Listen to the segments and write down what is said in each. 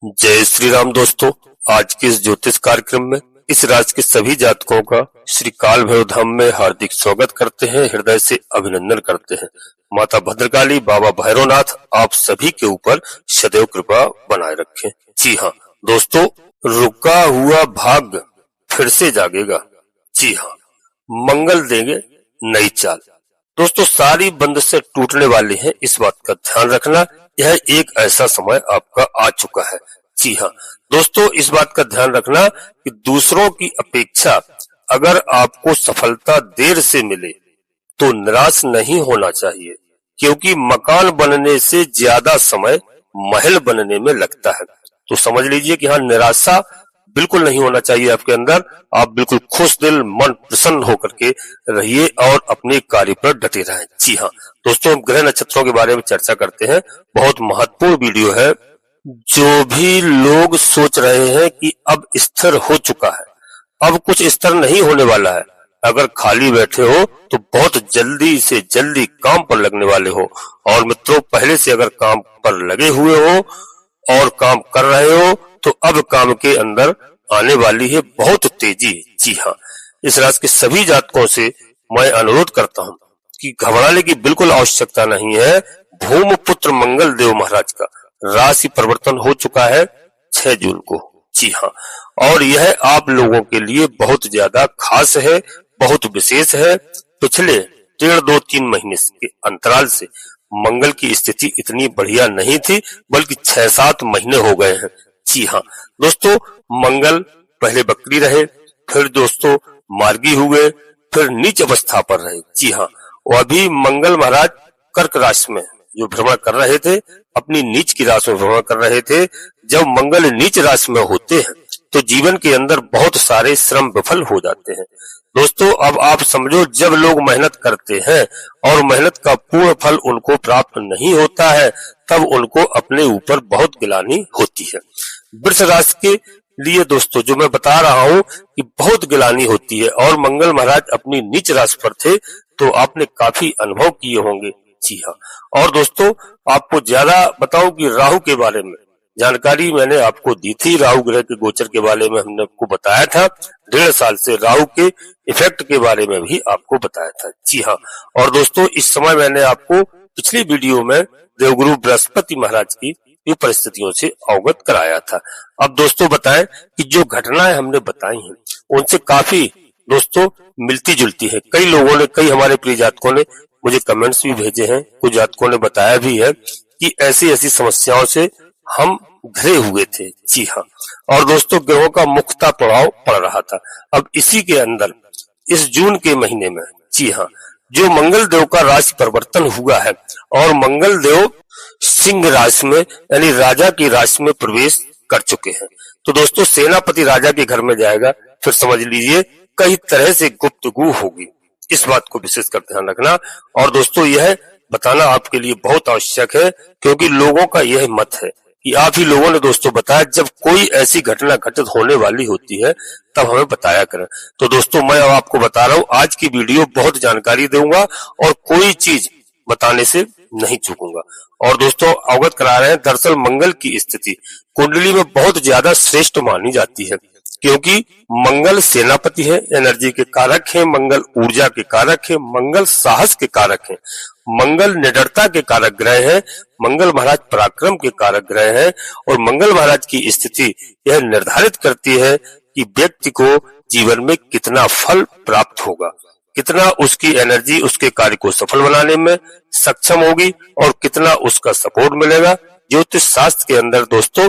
जय श्री राम दोस्तों। आज के इस ज्योतिष कार्यक्रम में इस राशि के सभी जातकों का श्री काल भैरव धाम में हार्दिक स्वागत करते हैं, हृदय से अभिनंदन करते हैं। माता भद्रकाली, बाबा भैरवनाथ आप सभी के ऊपर सदैव कृपा बनाए रखें। जी हाँ दोस्तों, रुका हुआ भाग्य फिर से जागेगा। जी हाँ, मंगल देंगे नई चाल। दोस्तों, सारी बंदिशें टूटने वाली हैं, इस बात का ध्यान रखना। यह एक ऐसा समय आपका आ चुका है। जी हाँ दोस्तों, इस बात का ध्यान रखना कि दूसरों की अपेक्षा अगर आपको सफलता देर से मिले तो निराश नहीं होना चाहिए, क्योंकि मकान बनने से ज्यादा समय महल बनने में लगता है। तो समझ लीजिए कि हाँ, निराशा बिल्कुल नहीं होना चाहिए आपके अंदर। आप बिल्कुल खुश दिल, मन प्रसन्न होकर के रहिए और अपने कार्य पर डटे रहें। जी हाँ दोस्तों, ग्रह नक्षत्रों के बारे में चर्चा करते हैं। बहुत महत्वपूर्ण वीडियो है। जो भी लोग सोच रहे हैं कि अब स्थिर हो चुका है, अब कुछ स्थिर नहीं होने वाला है, अगर खाली बैठे हो तो बहुत जल्दी से जल्दी काम पर लगने वाले हो। और मित्रों, पहले से अगर काम पर लगे हुए हो और काम कर रहे हो तो अब काम के अंदर आने वाली है बहुत तेजी। जी हाँ, इस राशि के सभी जातकों से मैं अनुरोध करता हूँ कि घबराने की बिल्कुल आवश्यकता नहीं है। भूमपुत्र मंगल देव महाराज का राशि परिवर्तन हो चुका है 6 जून को। जी हाँ, और यह आप लोगों के लिए बहुत ज्यादा खास है, बहुत विशेष है। पिछले 1.5-2-3 महीने के अंतराल से मंगल की स्थिति इतनी बढ़िया नहीं थी, बल्कि 6-7 महीने हो गए हैं। जी हाँ दोस्तों, मंगल पहले बकरी रहे, फिर दोस्तों मार्गी हुए, फिर नीच अवस्था पर रहे। जी हाँ, और अभी मंगल महाराज कर्क राशि में जो भ्रमण कर रहे थे, अपनी नीच की राशि में भ्रमण कर रहे थे। जब मंगल नीच राशि में होते हैं तो जीवन के अंदर बहुत सारे श्रम विफल हो जाते हैं। दोस्तों, अब आप समझो, जब लोग मेहनत करते हैं और मेहनत का पूर्ण फल उनको प्राप्त नहीं होता है, तब उनको अपने ऊपर बहुत गिलानी होती है। वृष राशि के लिए दोस्तों जो मैं बता रहा हूँ कि बहुत गिलानी होती है, और मंगल महाराज अपनी नीच राशि पर थे तो आपने काफी अनुभव किए होंगे। जी हाँ, और दोस्तों आपको ज्यादा बताऊं कि राहु के बारे में जानकारी मैंने आपको दी थी। राहु ग्रह के गोचर के बारे में हमने आपको बताया था। 1.5 साल से राहु के इफेक्ट के बारे में भी आपको बताया था। जी हाँ, और दोस्तों इस समय मैंने आपको पिछली वीडियो में देवगुरु बृहस्पति महाराज की परिस्थितियों से अवगत कराया था। अब दोस्तों बताएं कि जो घटनाएं हमने बताई हैं उनसे काफी दोस्तों मिलती जुलती है। कई लोगों ने, कई हमारे प्रिय जातकों ने मुझे कमेंट्स भी भेजे हैं, कुछ जातकों ने बताया भी है कि ऐसी ऐसी समस्याओं से हम घिरे हुए थे। जी हाँ, और दोस्तों ग्रहों का मुख्यतः प्रभाव पड़ रहा था। अब इसी के अंदर इस जून के महीने में, जी हाँ, जो मंगल देव का राशि परिवर्तन हुआ है और मंगल देव सिंह राशि में यानी राजा की राशि में प्रवेश कर चुके हैं, तो दोस्तों सेनापति राजा के घर में जाएगा। फिर समझ लीजिए कई तरह से गुप्तगू होगी, इस बात को विशेष कर ध्यान रखना। और दोस्तों यह बताना आपके लिए बहुत आवश्यक है, क्योंकि लोगों का यह मत है कि आप ही लोगों ने दोस्तों बताया, जब कोई ऐसी घटना घटित होने वाली होती है तब हमें बताया करें। तो दोस्तों मैं अब आपको बता रहा हूँ, आज की वीडियो बहुत जानकारी दूंगा और कोई चीज बताने से नहीं चूकूंगा। और दोस्तों अवगत करा रहे हैं, दरअसल मंगल की स्थिति कुंडली में बहुत ज्यादा श्रेष्ठ मानी जाती है, क्योंकि मंगल सेनापति है, एनर्जी के कारक है, मंगल ऊर्जा के कारक है, मंगल साहस के कारक है, मंगल निडरता के कारक ग्रह है, मंगल महाराज पराक्रम के कारक ग्रह है। और मंगल महाराज की स्थिति यह निर्धारित करती है कि व्यक्ति को जीवन में कितना फल प्राप्त होगा, कितना उसकी एनर्जी उसके कार्य को सफल बनाने में सक्षम होगी और कितना उसका सपोर्ट मिलेगा। ज्योतिष शास्त्र के अंदर दोस्तों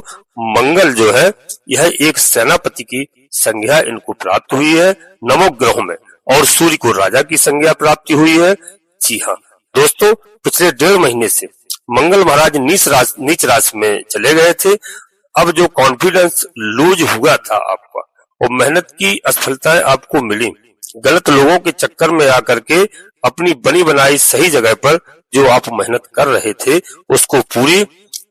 मंगल जो है यह एक सेनापति की संज्ञा इनको प्राप्त हुई है नवग्रहों में, और सूर्य को राजा की संज्ञा प्राप्ति हुई है। जी हाँ दोस्तों, पिछले 1.5 महीने से मंगल महाराज नीच राशि में चले गए थे। अब जो कॉन्फिडेंस लूज हुआ था आपका, वो मेहनत की असफलताएं आपको मिली, गलत लोगों के चक्कर में आकर के अपनी बनी बनाई सही जगह पर जो आप मेहनत कर रहे थे उसको पूरी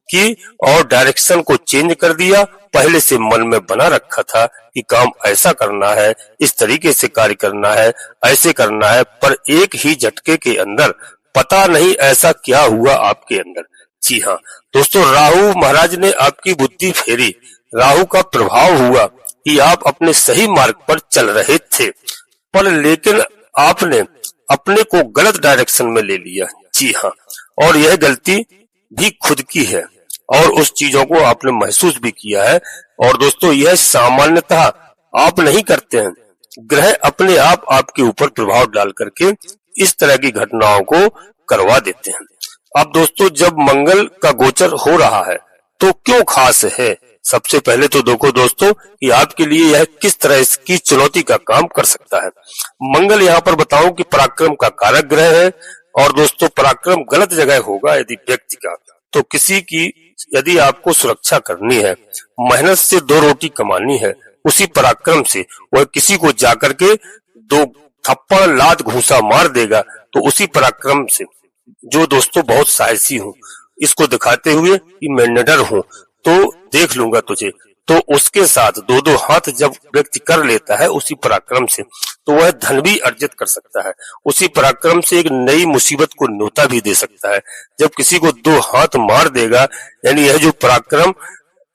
की और डायरेक्शन को चेंज कर दिया। पहले से मन में बना रखा था कि काम ऐसा करना है, इस तरीके से कार्य करना है, ऐसे करना है, पर एक ही झटके के अंदर पता नहीं ऐसा क्या हुआ आपके अंदर। जी हाँ दोस्तों, राहु महाराज ने आपकी बुद्धि फेरी। राहु का प्रभाव हुआ कि आप अपने सही मार्ग पर चल रहे थे, पर लेकिन आपने अपने को गलत डायरेक्शन में ले लिया। जी हाँ, और यह गलती भी खुद की है और उस चीजों को आपने महसूस भी किया है। और दोस्तों, यह सामान्यतः आप नहीं करते हैं, ग्रह अपने आप आपके ऊपर प्रभाव डाल करके इस तरह की घटनाओं को करवा देते हैं। अब दोस्तों, जब मंगल का गोचर हो रहा है तो क्यों खास है? सबसे पहले तो देखो दोस्तों कि आपके लिए यह किस तरह की चुनौती का काम कर सकता है। मंगल यहाँ पर बताऊं कि पराक्रम का कारक ग्रह है, और दोस्तों पराक्रम गलत जगह होगा यदि व्यक्ति का, तो किसी की यदि आपको सुरक्षा करनी है, मेहनत से दो रोटी कमानी है, उसी पराक्रम से वह किसी को जाकर के दो थप्पड़ लात घूंसा मार देगा, तो उसी पराक्रम से जो दोस्तों बहुत साहसी हूँ, इसको दिखाते हुए कि मैं निडर हूँ तो देख लूंगा तुझे, तो उसके साथ दो दो हाथ जब व्यक्ति कर लेता है उसी पराक्रम से, तो वह धन भी अर्जित कर सकता है। उसी पराक्रम से एक नई मुसीबत को न्योता भी दे सकता है। जब किसी को दो हाथ मार देगा, यानी यह जो पराक्रम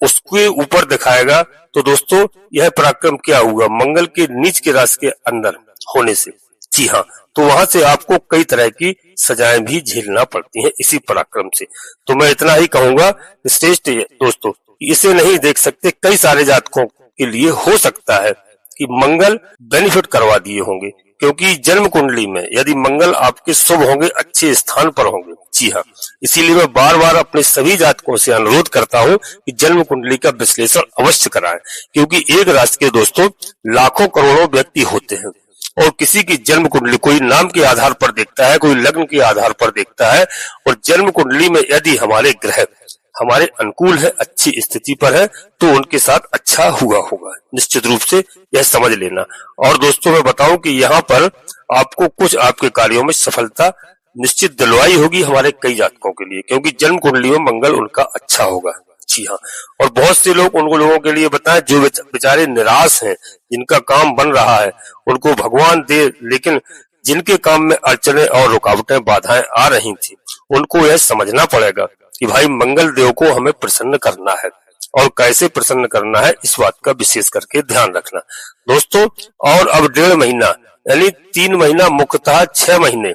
उसके ऊपर दिखाएगा, तो दोस्तों यह पराक्रम क्या हुआ? मंगल के नीच के राशि के अंदर होने से। जी हाँ, तो वहां से आपको कई तरह की सजाएं भी झेलना पड़ती हैं इसी पराक्रम से। तो मैं इतना ही कहूंगा, श्रेष्ठ दोस्तों, इसे नहीं देख सकते। कई सारे जातकों के लिए हो सकता है कि मंगल बेनिफिट करवा दिए होंगे, क्योंकि जन्म कुंडली में यदि मंगल आपके शुभ होंगे, अच्छे स्थान पर होंगे। जी हाँ, इसीलिए मैं बार बार अपने सभी जातकों से अनुरोध करता हूँ कि जन्म कुंडली का विश्लेषण अवश्य कराएं, क्योंकि एक राशि के दोस्तों लाखों करोड़ों व्यक्ति होते हैं, और किसी की जन्म कुंडली कोई नाम के आधार पर देखता है, कोई लग्न के आधार पर देखता है, और जन्म कुंडली में यदि हमारे ग्रह हमारे अनुकूल है, अच्छी स्थिति पर है, तो उनके साथ अच्छा हुआ होगा, निश्चित रूप से यह समझ लेना। और दोस्तों मैं बताऊं कि यहाँ पर आपको कुछ आपके कार्यों में सफलता निश्चित दिलवाई होगी हमारे कई जातकों के लिए, क्योंकि जन्म कुंडली में मंगल उनका अच्छा होगा। जी हाँ, और बहुत से लोग उन लोगों के लिए बताएं जो बेचारे निराश हैं, जिनका काम बन रहा है, उनको भगवान दे, लेकिन जिनके काम में अड़चने और रुकावटें बाधाएं आ रही थी, उनको यह समझना पड़ेगा कि भाई मंगल देव को हमें प्रसन्न करना है, और कैसे प्रसन्न करना है इस बात का विशेष करके ध्यान रखना दोस्तों। और अब 1.5 महीना यानी 3 महीना मुख्यतः 6 महीने,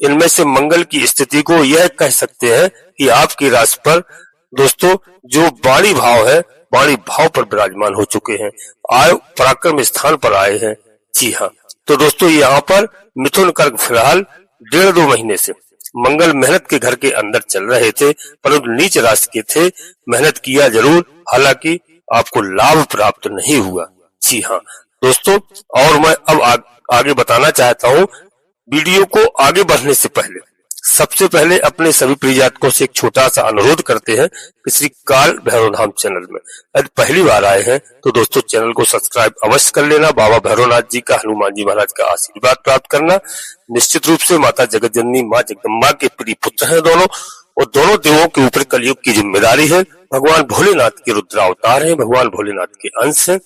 इनमें से मंगल की स्थिति को यह कह सकते हैं कि आपकी राशि पर दोस्तों जो वाणी भाव है, वाणी भाव पर विराजमान हो चुके हैं, आय पराक्रम स्थान पर आए हैं। जी हाँ, तो दोस्तों यहाँ पर मिथुन कर्क फिलहाल 1.5-2 महीने से मंगल मेहनत के घर के अंदर चल रहे थे, परंतु नीच राशि के थे, मेहनत किया जरूर, हालांकि आपको लाभ प्राप्त नहीं हुआ। जी हाँ दोस्तों, और मैं अब आगे बताना चाहता हूँ। वीडियो को आगे बढ़ने से पहले सबसे पहले अपने सभी प्रिय जातकों से एक छोटा सा अनुरोध करते हैं कि श्री काल भैरवधाम चैनल में यदि पहली बार आए हैं तो दोस्तों चैनल को सब्सक्राइब अवश्य कर लेना। बाबा भैरवनाथ जी का, हनुमान जी महाराज का आशीर्वाद प्राप्त करना। निश्चित रूप से माता जगत जननी माँ जगदम्बा के प्रिय पुत्र हैं दोनों, और दोनों देवों के ऊपर कलयुग की जिम्मेदारी है। भगवान भोलेनाथ के रुद्रावतार हैं, भगवान भोलेनाथ के अंश हैं।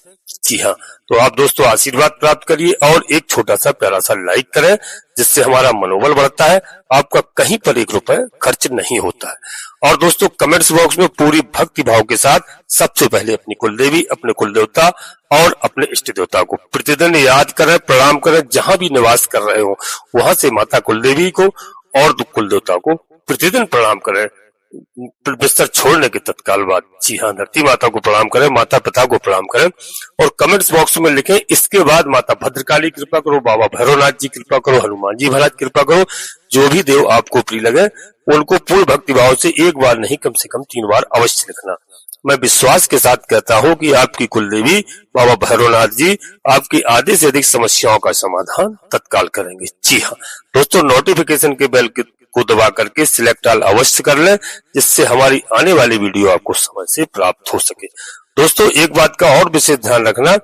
जी हाँ, तो आप दोस्तों आशीर्वाद प्राप्त करिए और एक छोटा सा प्यारा सा लाइक करें, जिससे हमारा मनोबल बढ़ता है। आपका कहीं पर 1 रुपए खर्च नहीं होता है। और दोस्तों कमेंट्स बॉक्स में पूरी भक्ति भाव के साथ सबसे पहले अपनी कुलदेवी, अपने कुल देवता और अपने इष्ट देवता को प्रतिदिन याद करें, प्रणाम करें। जहां भी निवास कर रहे हो वहां से माता कुलदेवी को और कुल देवता को प्रतिदिन प्रणाम करें, बिस्तर छोड़ने के तत्काल बाद। जी हाँ, धरती माता को प्रणाम करें, माता पिता को प्रणाम करें, और कमेंट्स बॉक्स में लिखें इसके बाद माता भद्रकाली कृपा करो, बाबा भैरवनाथ जी कृपा करो, हनुमान जी महाराज कृपा करो। जो भी देव आपको प्रिय लगे उनको पूर्ण भक्ति भाव से एक बार नहीं कम से कम 3 बार अवश्य लिखना। मैं विश्वास के साथ कहता हूँ कि आपकी कुलदेवी बाबा भैरवनाथ जी आपकी आधे से अधिक समस्याओं का समाधान तत्काल करेंगे। जी हाँ दोस्तों, नोटिफिकेशन के बेल को दबा करके सिलेक्ट ऑल अवश्य कर लें, जिससे हमारी आने वाली वीडियो आपको समय से प्राप्त हो सके। दोस्तों एक बात का और विशेष ध्यान रखना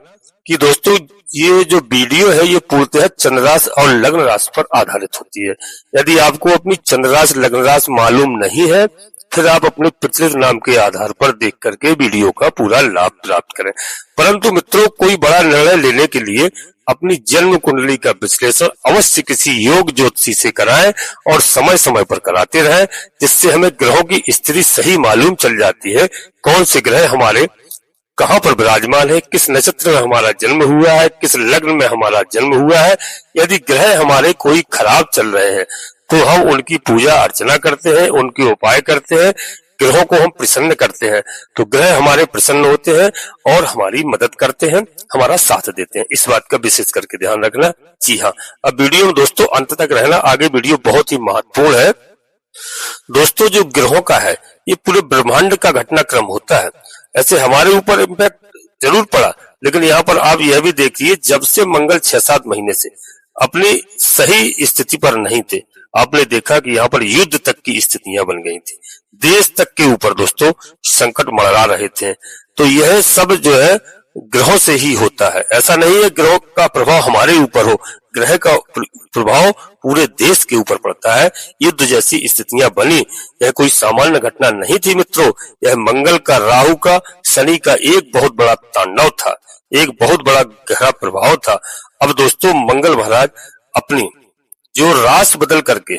कि दोस्तों ये जो वीडियो है ये पूर्णतः चंद्र राशि और लग्न राशि पर आधारित होती है। यदि आपको अपनी चंद्र राशि लग्न राशि मालूम नहीं है फिर आप अपने प्रचलित नाम के आधार पर देख करके वीडियो का पूरा लाभ प्राप्त करें। परंतु मित्रों, कोई बड़ा निर्णय लेने के लिए अपनी जन्म कुंडली का विश्लेषण अवश्य किसी योग ज्योतिषी से कराएं और समय समय पर कराते रहें, जिससे हमें ग्रहों की स्थिति सही मालूम चल जाती है। कौन से ग्रह हमारे कहाँ पर विराजमान है, किस नक्षत्र में हमारा जन्म हुआ है, किस लग्न में हमारा जन्म हुआ है। यदि ग्रह हमारे कोई खराब चल रहे हैं तो हम उनकी पूजा अर्चना करते हैं, उनके उपाय करते हैं, ग्रहों को हम प्रसन्न करते हैं, तो ग्रह हमारे प्रसन्न होते हैं और हमारी मदद करते हैं, हमारा साथ देते हैं। इस बात का विशेष करके ध्यान रखना। जी हाँ, अब वीडियो में दोस्तों अंत तक रहना, आगे वीडियो बहुत ही महत्वपूर्ण है। दोस्तों, जो ग्रहों का है ये पूरे ब्रह्मांड का घटनाक्रम होता है। ऐसे हमारे ऊपर इम्पैक्ट जरूर पड़ा, लेकिन यहाँ पर आप यह भी देखिए, जब से मंगल 6-7 महीने से अपनी सही स्थिति पर नहीं थे, आपने देखा कि यहाँ पर युद्ध तक की स्थितियां बन गई थी, देश तक के ऊपर दोस्तों संकट मंडरा रहे थे। तो यह सब जो है ग्रहों से ही होता है। ऐसा नहीं है ग्रहों का प्रभाव हमारे ऊपर हो, ग्रह का प्रभाव पूरे देश के ऊपर पड़ता है। युद्ध जैसी स्थितियां बनी, यह कोई सामान्य घटना नहीं थी मित्रों। यह मंगल का, राहु का, शनि का एक बहुत बड़ा तांडव था, एक बहुत बड़ा गहरा प्रभाव था। अब दोस्तों मंगल महाराज अपनी जो राशि बदल करके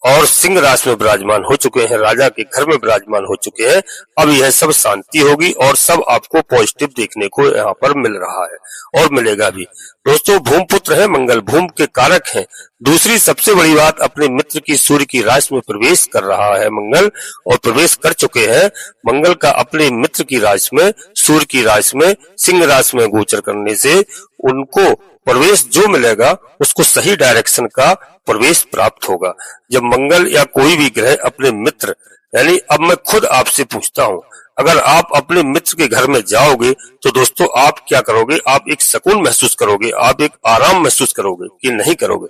और सिंह राशि में विराजमान हो चुके हैं, राजा के घर में विराजमान हो चुके हैं। अब यह सब शांति होगी और सब आपको पॉजिटिव देखने को यहाँ पर मिल रहा है और मिलेगा भी। दोस्तों, भूमपुत्र है मंगल, भूम के कारक हैं। दूसरी सबसे बड़ी बात, अपने मित्र की सूर्य की राशि में प्रवेश कर रहा है मंगल, और प्रवेश कर चुके हैं। मंगल का अपने मित्र की राशि में, सूर्य की राशि में, सिंह राशि में गोचर करने से उनको प्रवेश जो मिलेगा उसको सही डायरेक्शन का प्रवेश प्राप्त होगा। जब मंगल या कोई भी ग्रह अपने मित्र, यानी अब मैं खुद आपसे पूछता हूँ, अगर आप अपने मित्र के घर में जाओगे तो दोस्तों आप क्या करोगे? आप एक सुकून महसूस करोगे, आप एक आराम महसूस करोगे कि नहीं करोगे?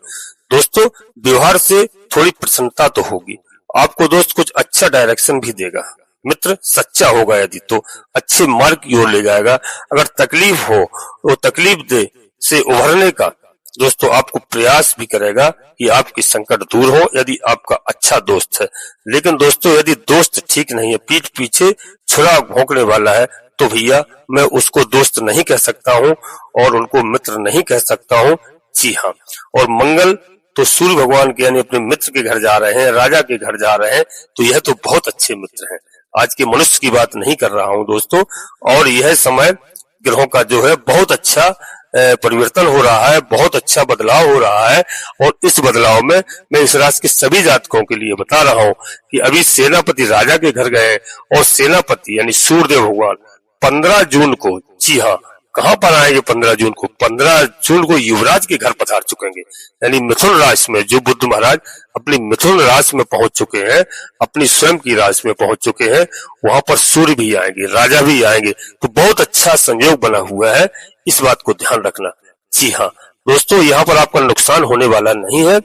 दोस्तों, व्यवहार से थोड़ी प्रसन्नता तो होगी, आपको दोस्त कुछ अच्छा डायरेक्शन भी देगा। मित्र सच्चा होगा यदि तो अच्छे मार्ग की ओर ले जाएगा। अगर तकलीफ हो तो तकलीफ दे से उभरने का दोस्तों आपको प्रयास भी करेगा कि आपकी संकट दूर हो, यदि आपका अच्छा दोस्त है। लेकिन दोस्तों, यदि दोस्त ठीक नहीं है, पीठ पीछे छुरा भोंकने वाला है, तो भैया मैं उसको दोस्त नहीं कह सकता हूँ और उनको मित्र नहीं कह सकता हूँ। जी हाँ, और मंगल तो सूर्य भगवान के यानी अपने मित्र के घर जा रहे हैं, राजा के घर जा रहे हैं, तो यह तो बहुत अच्छे मित्र हैं। आज के मनुष्य की बात नहीं कर रहा हूँ दोस्तों। और यह समय ग्रहों का जो है बहुत अच्छा परिवर्तन हो रहा है, बहुत अच्छा बदलाव हो रहा है। और इस बदलाव में मैं इस राशि के सभी जातकों के लिए बता रहा हूँ कि अभी सेनापति राजा के घर गए और सेनापति यानी सूर्यदेव भगवान 15 जून को, जी हाँ, कहाँ पर आएंगे? 15 जून को, 15 जून को युवराज के घर पधार चुकेंगे, यानी मिथुन राशि में। जो बुध महाराज अपनी मिथुन राशि में पहुंच चुके हैं, अपनी स्वयं की राशि में पहुंच चुके हैं, वहां पर सूर्य भी आएंगे, राजा भी आएंगे, तो बहुत अच्छा संयोग बना हुआ है। इस बात को ध्यान रखना। जी हाँ दोस्तों, यहाँ पर आपका नुकसान होने वाला नहीं है,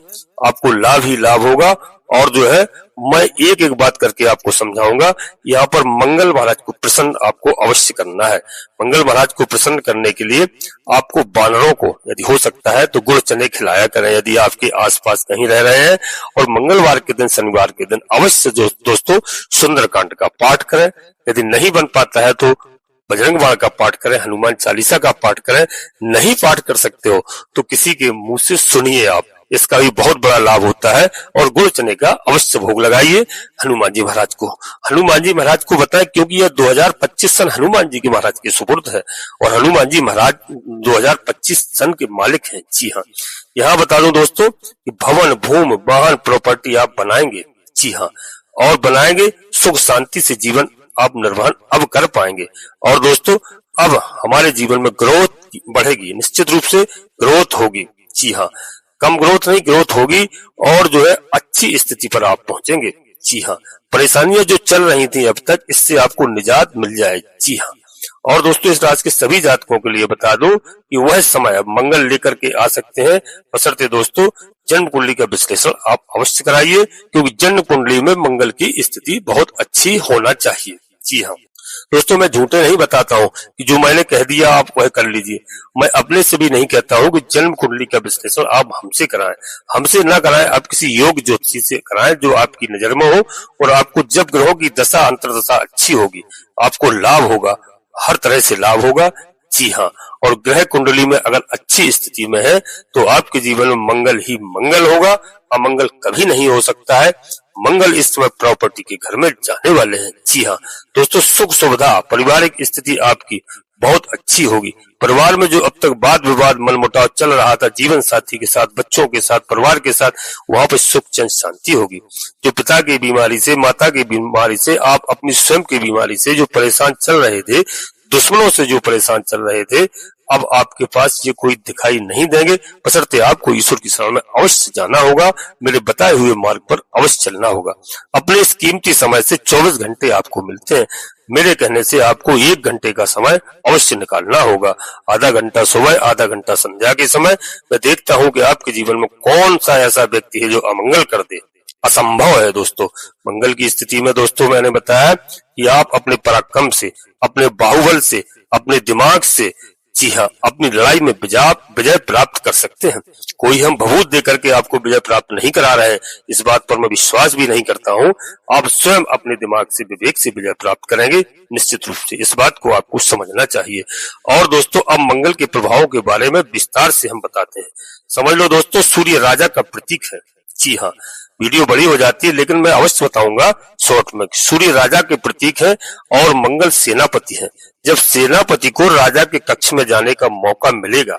आपको लाभ ही लाभ होगा। और जो है मैं एक एक बात करके आपको समझाऊंगा। यहाँ पर मंगल महाराज को प्रसन्न आपको अवश्य करना है। मंगल महाराज को प्रसन्न करने के लिए आपको बानरों को यदि हो सकता है तो गुड़ चने खिलाया करें, यदि आपके आसपास कहीं रह रहे हैं। और मंगलवार के दिन, शनिवार के दिन अवश्य दोस्तों सुंदरकांड का पाठ करें। यदि नहीं बन पाता है तो बजरंग बाण का पाठ करें, हनुमान चालीसा का पाठ करें। नहीं पाठ कर सकते हो तो किसी के मुंह से सुनिए आप, इसका भी बहुत बड़ा लाभ होता है। और गुड़ चने का अवश्य भोग लगाइए हनुमान जी महाराज को। हनुमान जी महाराज को बताएं, क्योंकि यह 2025 सन हनुमान जी के महाराज के सुपुर्द है और हनुमान जी महाराज 2025 सन के मालिक हैं। जी हाँ, यहाँ बता दूं दोस्तों कि भवन, भूमि, वाहन, प्रॉपर्टी आप बनाएंगे। जी हाँ, और बनाएंगे, सुख शांति से जीवन आप निर्वहन अब कर पाएंगे। और दोस्तों, अब हमारे जीवन में ग्रोथ बढ़ेगी, निश्चित रूप से ग्रोथ होगी। जी हाँ, कम ग्रोथ नहीं, ग्रोथ होगी और जो है अच्छी स्थिति पर आप पहुंचेंगे। जी हाँ, परेशानियां जो चल रही थी अब तक, इससे आपको निजात मिल जाए। जी हाँ, और दोस्तों इस राशि के सभी जातकों के लिए बता दूं कि वह समय अब मंगल लेकर के आ सकते हैं, बशर्ते दोस्तों जन्म कुंडली का विश्लेषण आप अवश्य कराइए, क्योंकि जन्म कुंडली में मंगल की स्थिति बहुत अच्छी होना चाहिए। जी हाँ, दोस्तों मैं झूठे नहीं बताता हूँ कि जो मैंने कह दिया आप वह कर लीजिए। मैं अपने से भी नहीं कहता हूँ कि जन्म कुंडली का विश्लेषण आप हमसे कराएं। हमसे ना कराएं, आप किसी योग ज्योतिषी से कराएं जो आपकी नजर में हो, और आपको जब ग्रहों की दशा अंतर्दशा अच्छी होगी आपको लाभ होगा, हर तरह से लाभ होगा। जी हाँ, और ग्रह कुंडली में अगर अच्छी स्थिति में है तो आपके जीवन में मंगल ही मंगल होगा, अमंगल कभी नहीं हो सकता है। मंगल इस समय प्रॉपर्टी के घर में जाने वाले हैं। जी हाँ दोस्तों, सुख सुविधा पारिवारिक स्थिति आपकी बहुत अच्छी होगी। परिवार में जो अब तक वाद विवाद मनमुटाव चल रहा था जीवन साथी के साथ, बच्चों के साथ, परिवार के साथ, वहां पर सुख चैन शांति होगी। जो पिता की बीमारी से, माता की बीमारी से, आप अपनी स्वयं की बीमारी से जो परेशान चल रहे थे, दुश्मनों से जो परेशान चल रहे थे, अब आपके पास ये कोई दिखाई नहीं देंगे, बशर्ते आपको ईश्वर की शरण में अवश्य जाना होगा, मेरे बताए हुए मार्ग पर अवश्य चलना होगा। अपने इस कीमती समय से 24 घंटे आपको मिलते हैं, मेरे कहने से आपको 1 घंटे का समय अवश्य निकालना होगा। आधा घंटा सुबह, आधा घंटा संध्या के समय। मैं देखता हूँ कि आपके जीवन में कौन सा ऐसा व्यक्ति है जो अमंगल कर दे। असंभव है दोस्तों। मंगल की स्थिति में दोस्तों मैंने बताया कि आप अपने पराक्रम से, अपने बाहुबल से, अपने दिमाग से, जी हाँ, अपनी लड़ाई में विजय प्राप्त कर सकते हैं। कोई हम भभूत दे करके आपको विजय प्राप्त नहीं करा रहे हैं, इस बात पर मैं विश्वास भी नहीं करता हूँ। आप स्वयं अपने दिमाग से, विवेक से विजय प्राप्त करेंगे निश्चित रूप से, इस बात को आपको समझना चाहिए। और दोस्तों अब मंगल के प्रभावों के बारे में विस्तार से हम बताते हैं। समझ लो दोस्तों, सूर्य राजा का प्रतीक है। जी हाँ, वीडियो बड़ी हो जाती है लेकिन मैं अवश्य बताऊंगा शॉर्ट में। सूर्य राजा के प्रतीक है और मंगल सेनापति है। जब सेनापति को राजा के कक्ष में जाने का मौका मिलेगा,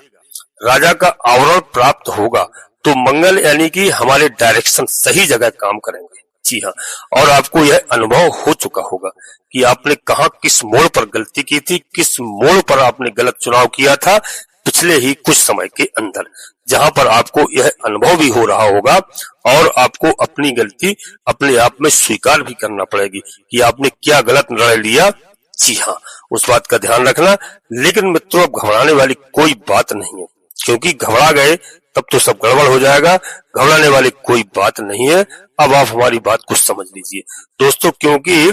राजा का आवरण प्राप्त होगा, तो मंगल यानी कि हमारे डायरेक्शन सही जगह काम करेंगे। जी हाँ, और आपको यह अनुभव हो चुका होगा कि आपने कहाँ किस मोड़ पर गलती की थी, किस मोड़ पर आपने गलत चुनाव किया था पिछले ही कुछ समय के अंदर, जहां पर आपको यह अनुभव भी हो रहा होगा और आपको अपनी गलती अपने आप में स्वीकार भी करना पड़ेगी कि आपने क्या गलत निर्णय लिया। जी हाँ, उस बात का ध्यान रखना। लेकिन मित्रों अब घबराने वाली कोई बात नहीं है, क्योंकि घबरा गए तब तो सब गड़बड़ हो जाएगा। घबराने वाली कोई बात नहीं है। अब आप हमारी बात को समझ लीजिए दोस्तों, क्योंकि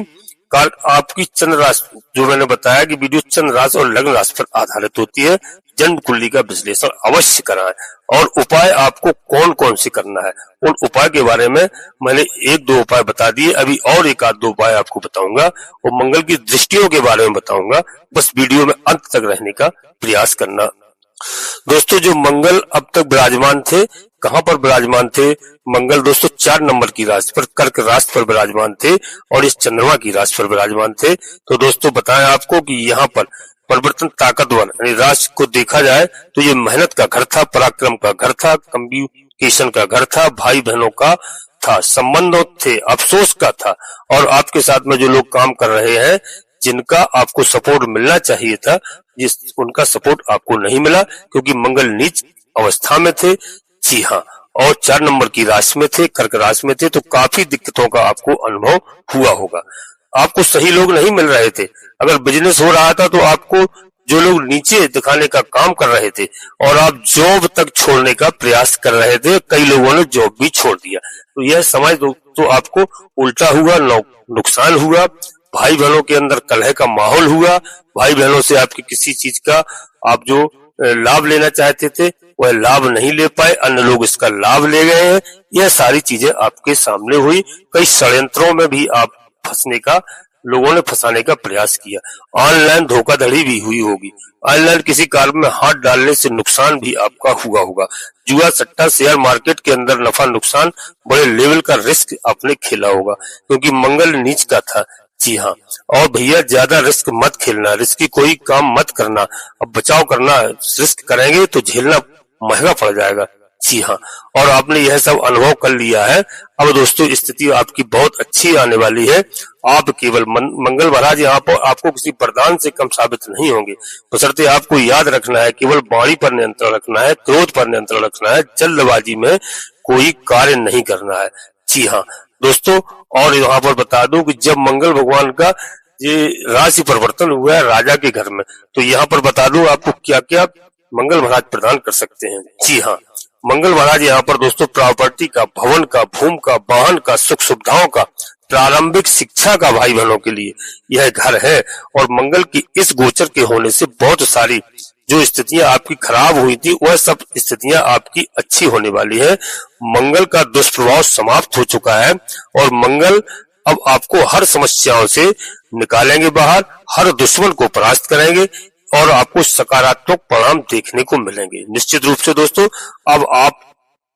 काल आपकी चंद्र राशि, जो मैंने बताया कि वीडियो चंद्र राशि और लग्न राशि पर आधारित होती है। जन्म कुंडली का विश्लेषण अवश्य कराएं और उपाय आपको कौन कौन से करना है, उन उपाय के बारे में मैंने 1-2 उपाय बता दिए, अभी और 1-2 उपाय आपको बताऊंगा और मंगल की दृष्टियों के बारे में बताऊंगा। बस वीडियो में अंत तक रहने का प्रयास करना। दोस्तों जो मंगल अब तक विराजमान थे, कहां पर विराजमान थे? मंगल दोस्तों 4 नंबर की राशि पर, कर्क राशि पर विराजमान थे और इस चंद्रमा की राशि पर विराजमान थे। तो दोस्तों बताएं आपको कि यहाँ पर परिवर्तन ताकतवर यानी राशि को देखा जाए तो ये मेहनत का घर था, पराक्रम का घर था, कम्युनिकेशन का घर था, भाई बहनों का था, संबंधों थे, अफसोस का था। और आपके साथ में जो लोग काम कर रहे हैं, जिनका आपको सपोर्ट मिलना चाहिए था, उनका सपोर्ट आपको नहीं मिला क्योंकि मंगल नीच अवस्था में थे। जी हाँ, और 4 नंबर की राशि में थे, कर्क राशि में थे, तो काफी दिक्कतों का आपको अनुभव हुआ होगा। आपको सही लोग नहीं मिल रहे थे। अगर बिजनेस हो रहा था तो आपको जो लोग नीचे दिखाने का काम कर रहे थे और आप जॉब तक छोड़ने का प्रयास कर रहे थे, कई लोगों ने जॉब भी छोड़ दिया। तो यह समय तो आपको उल्टा हुआ, नुकसान हुआ। भाई बहनों के अंदर कलह का माहौल हुआ। भाई बहनों से आपकी किसी चीज का आप जो लाभ लेना चाहते थे वह लाभ नहीं ले पाए, अन्य लोग इसका लाभ ले गए हैं। यह सारी चीजें आपके सामने हुई। कई षड्यंत्रों में भी आप फंसने का, लोगों ने फंसाने का प्रयास किया। ऑनलाइन धोखाधड़ी भी हुई होगी। ऑनलाइन किसी कार्य में हाथ डालने से नुकसान भी आपका हुआ होगा। जुआ सट्टा शेयर मार्केट के अंदर नफा नुकसान, बड़े लेवल का रिस्क आपने खेला होगा क्योंकि मंगल नीच का था। जी हाँ, और भैया ज्यादा रिस्क मत खेलना, रिस्की कोई काम मत करना। अब बचाव करना, रिस्क करेंगे तो झेलना महंगा पड़ जाएगा। जी हाँ, और आपने यह सब अनुभव कर लिया है। अब दोस्तों स्थिति आपकी बहुत अच्छी आने वाली है। आप केवल मंगल महाराज यहाँ पर आपको किसी वरदान से कम साबित नहीं होंगे। बशर्ते आपको याद रखना है, केवल वाणी पर नियंत्रण रखना है, क्रोध पर नियंत्रण रखना है, जल्दबाजी में कोई कार्य नहीं करना है। जी हाँ दोस्तों, और यहाँ पर बता दूं कि जब मंगल भगवान का ये राशि परिवर्तन हुआ है राजा के घर में, तो यहाँ पर बता दूं आपको क्या क्या मंगल महाराज प्रदान कर सकते हैं। जी हाँ, मंगल महाराज यहाँ पर दोस्तों प्रॉपर्टी का, भवन का, भूमि का, वाहन का, सुख सुविधाओं का, प्रारंभिक शिक्षा का भाई बहनों के लिए यह घर है। और मंगल की इस गोचर के होने से बहुत सारी जो स्थितियां आपकी खराब हुई थी वह सब स्थितियां आपकी अच्छी होने वाली है। मंगल का दुष्प्रभाव समाप्त हो चुका है और मंगल अब आपको हर समस्याओं से निकालेंगे बाहर, हर दुश्मन को परास्त करेंगे और आपको सकारात्मक परिणाम देखने को मिलेंगे। निश्चित रूप से दोस्तों अब आप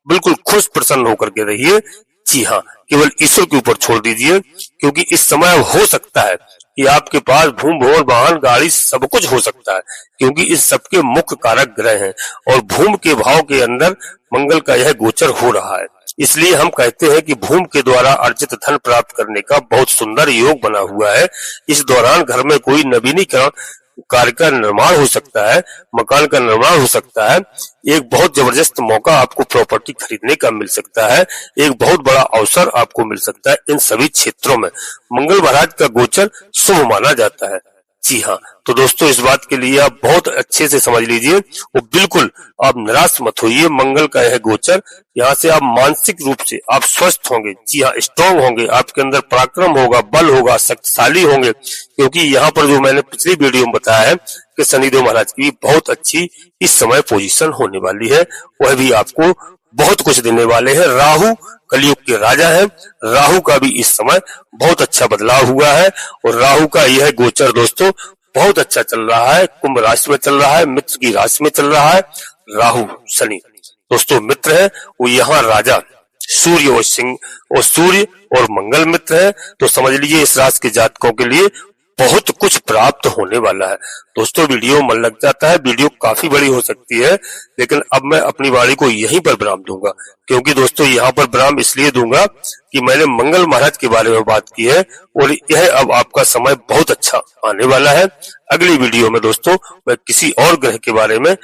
बिल्कुल खुश प्रसन्न होकर के रहिए। जी हाँ, केवल ईश्वर के ऊपर छोड़ दीजिए, क्योंकि इस समय हो सकता है कि आपके पास भूम भवन वाहन गाड़ी सब कुछ हो सकता है, क्योंकि इस सबके मुख्य कारक ग्रह हैं और भूम के भाव के अंदर मंगल का यह गोचर हो रहा है। इसलिए हम कहते हैं कि भूम के द्वारा अर्जित धन प्राप्त करने का बहुत सुंदर योग बना हुआ है। इस दौरान घर में कोई नवीनीकरण कार्य का निर्माण हो सकता है, मकान का निर्माण हो सकता है, एक बहुत जबरदस्त मौका आपको प्रॉपर्टी खरीदने का मिल सकता है, एक बहुत बड़ा अवसर आपको मिल सकता है। इन सभी क्षेत्रों में मंगल महाराज का गोचर शुभ माना जाता है। जी हाँ, तो दोस्तों इस बात के लिए आप बहुत अच्छे से समझ लीजिए और बिल्कुल आप निराश मत होइए। मंगल का यह गोचर, यहाँ से आप मानसिक रूप से आप स्वस्थ होंगे। जी हाँ, स्ट्रॉन्ग होंगे, आपके अंदर पराक्रम होगा, बल होगा, शक्तिशाली होंगे, क्योंकि यहाँ पर जो मैंने पिछली वीडियो में बताया है कि शनिदेव महाराज की बहुत अच्छी इस समय पोजीशन होने वाली है, वह भी आपको बहुत कुछ देने वाले हैं। राहु कलयुग के राजा है, राहु का भी इस समय बहुत अच्छा बदलाव हुआ है और राहु का यह गोचर दोस्तों बहुत अच्छा चल रहा है। कुंभ राशि में चल रहा है, मित्र की राशि में चल रहा है। राहु शनि दोस्तों मित्र है, वो यहाँ राजा सूर्य और सिंह और सूर्य और मंगल मित्र है। तो समझ लीजिए इस राशि के जातकों के लिए बहुत कुछ प्राप्त होने वाला है। दोस्तों वीडियो मन लग जाता है, वीडियो काफी बड़ी हो सकती है, लेकिन अब मैं अपनी वाणी को यहीं पर विराम दूंगा, क्योंकि दोस्तों यहाँ पर विराम इसलिए दूंगा कि मैंने मंगल महाराज के बारे में बात की है और यह अब आपका समय बहुत अच्छा आने वाला है। अगली वीडियो में दोस्तों मैं किसी और ग्रह के बारे में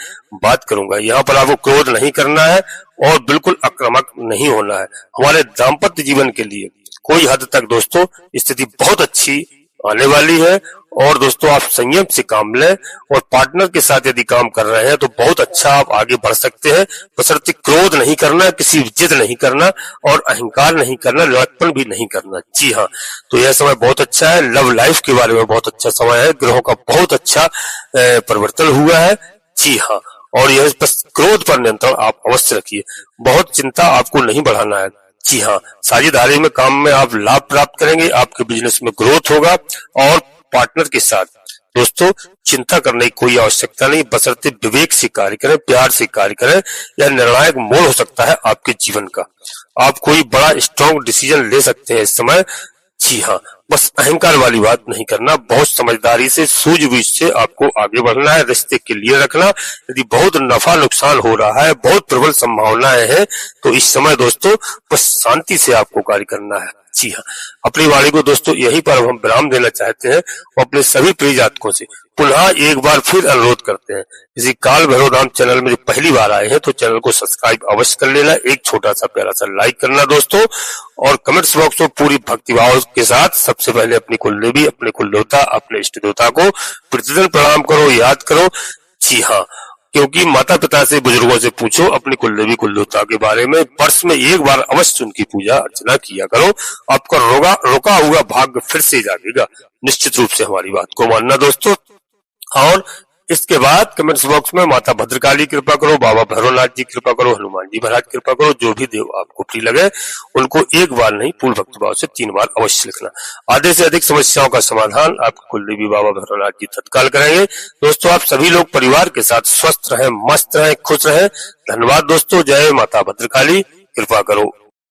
बात करूंगा। यहाँ पर आपको क्रोध नहीं करना है और बिल्कुल आक्रामक नहीं होना है। हमारे दाम्पत्य जीवन के लिए कोई हद तक दोस्तों स्थिति बहुत अच्छी आने वाली है और दोस्तों आप संयम से काम लें और पार्टनर के साथ यदि काम कर रहे हैं तो बहुत अच्छा आप आगे बढ़ सकते हैं। बशर्ते क्रोध नहीं करना, किसी जिद नहीं करना और अहंकार नहीं करना, लड़कपन भी नहीं करना। जी हाँ, तो यह समय बहुत अच्छा है। लव लाइफ के बारे में बहुत अच्छा समय है, ग्रहों का बहुत अच्छा परिवर्तन हुआ है। जी हाँ, और यह बस क्रोध पर नियंत्रण आप अवश्य रखिए, बहुत चिंता आपको नहीं बढ़ाना है। जी हाँ, साझेदारी में काम में आप लाभ प्राप्त करेंगे, आपके बिजनेस में ग्रोथ होगा और पार्टनर के साथ दोस्तों चिंता करने की कोई आवश्यकता नहीं, बशर्ते विवेक से कार्य करें, प्यार से कार्य करें। यह निर्णायक मोड़ हो सकता है आपके जीवन का, आप कोई बड़ा स्ट्रॉन्ग डिसीजन ले सकते हैं इस समय। जी हाँ, बस अहंकार वाली बात नहीं करना, बहुत समझदारी से सूझबूझ से आपको आगे बढ़ना है, रिश्ते के लिए रखना। यदि बहुत नफा नुकसान हो रहा है, बहुत प्रबल संभावनाएं हैं, तो इस समय दोस्तों बस शांति से आपको कार्य करना है। जी हाँ, अपनी वाणी को दोस्तों यहीं पर हम विराम देना चाहते हैं और अपने सभी प्रिय जातकों से पुनः एक बार फिर अनुरोध करते हैं, इसी काल भैरव धाम चैनल में जो पहली बार आए हैं तो चैनल को सब्सक्राइब अवश्य कर लेना, एक छोटा सा प्यारा सा लाइक करना दोस्तों, और कमेंट्स बॉक्स में पूरी भक्तिभाव के साथ सबसे पहले अपनी कुलदेवी, अपने कुलदेवता, अपने इष्ट देवता को प्रतिदिन प्रणाम करो, याद करो। जी हाँ, क्योंकि माता पिता से, बुजुर्गों से पूछो अपनी कुलदेवी कुलदेवता के बारे में, वर्ष में एक बार अवश्य उनकी पूजा अर्चना किया करो, आपका रोका हुआ भाग्य फिर से जागेगा। निश्चित रूप से हमारी बात को मानना दोस्तों। और इसके बाद कमेंट्स बॉक्स में माता भद्रकाली कृपा करो, बाबा भैरवनाथ जी कृपा करो, हनुमान जी महाराज कृपा करो, जो भी देव आपको प्रिय लगे उनको एक बार नहीं पूर्ण भक्तिभाव से 3 बार अवश्य लिखना। आधे से अधिक समस्याओं का समाधान आपके कुलदेवी बाबा भैरवनाथ जी तत्काल करेंगे। दोस्तों आप सभी लोग परिवार के साथ स्वस्थ रहें, मस्त रहें, खुश रहें। धन्यवाद दोस्तों। जय माता भद्रकाली, कृपा करो।